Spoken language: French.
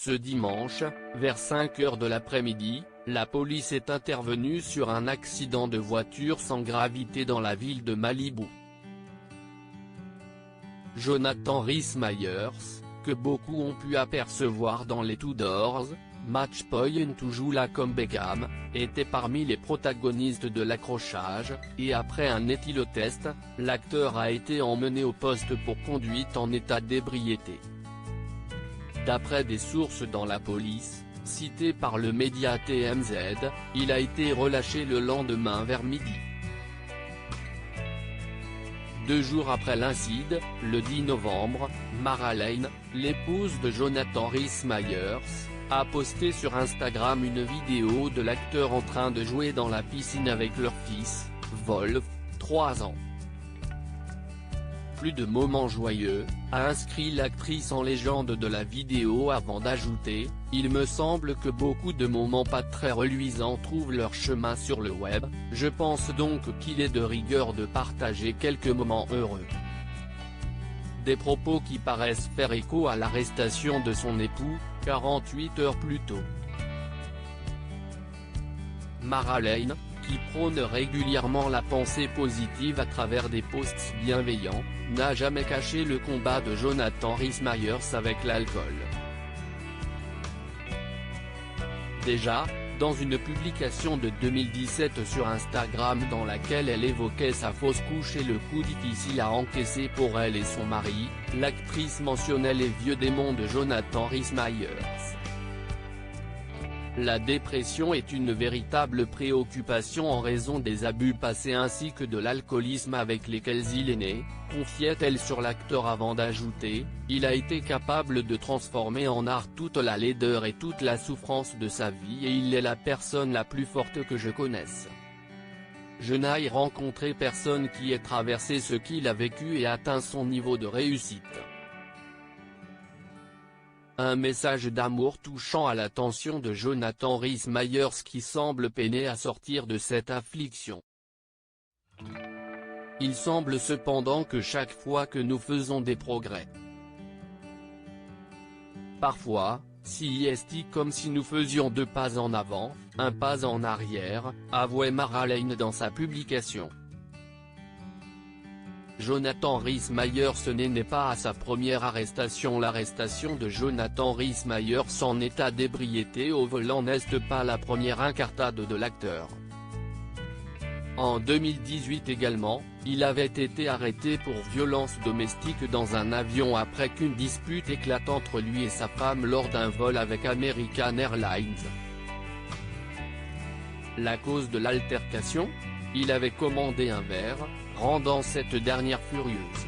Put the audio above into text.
Ce dimanche, vers 5 heures de l'après-midi, la police est intervenue sur un accident de voiture sans gravité dans la ville de Malibu. Jonathan Rhys Myers, que beaucoup ont pu apercevoir dans les Tudors, Match Point to Jula comme Beckham, était parmi les protagonistes de l'accrochage, et après un éthylotest, l'acteur a été emmené au poste pour conduite en état d'ébriété. D'après des sources dans la police, citées par le média TMZ, il a été relâché le lendemain vers midi. 2 jours après l'incident, le 10 novembre, Mara Lane, l'épouse de Jonathan Rhys Myers, a posté sur Instagram une vidéo de l'acteur en train de jouer dans la piscine avec leur fils, Wolf, 3 ans. Plus de moments joyeux, a inscrit l'actrice en légende de la vidéo avant d'ajouter, « Il me semble que beaucoup de moments pas très reluisants trouvent leur chemin sur le web, je pense donc qu'il est de rigueur de partager quelques moments heureux. » Des propos qui paraissent faire écho à l'arrestation de son époux, 48 heures plus tôt. Mara Lane, qui prône régulièrement la pensée positive à travers des posts bienveillants, n'a jamais caché le combat de Jonathan Rhys Myers avec l'alcool. Déjà, dans une publication de 2017 sur Instagram dans laquelle elle évoquait sa fausse couche et le coup difficile à encaisser pour elle et son mari, l'actrice mentionnait les vieux démons de Jonathan Rhys Myers. La dépression est une véritable préoccupation en raison des abus passés ainsi que de l'alcoolisme avec lesquels il est né, confiait-elle sur l'acteur avant d'ajouter, « Il a été capable de transformer en art toute la laideur et toute la souffrance de sa vie et il est la personne la plus forte que je connaisse. Je n'ai rencontré personne qui ait traversé ce qu'il a vécu et atteint son niveau de réussite. » Un message d'amour touchant à l'attention de Jonathan Rhys Myers qui semble peiner à sortir de cette affliction. Il semble cependant que chaque fois que nous faisons des progrès. Parfois, c'est comme si nous faisions 2 pas en avant, 1 pas en arrière, avouait Mara Lane dans sa publication. Jonathan Rhys Myers n'est pas à sa première arrestation. L'arrestation de Jonathan Rhys Myers en état d'ébriété au volant n'est pas la première incartade de l'acteur. En 2018 également, il avait été arrêté pour violence domestique dans un avion après qu'une dispute éclate entre lui et sa femme lors d'un vol avec American Airlines. La cause de l'altercation ? Il avait commandé un verre, rendant cette dernière furieuse.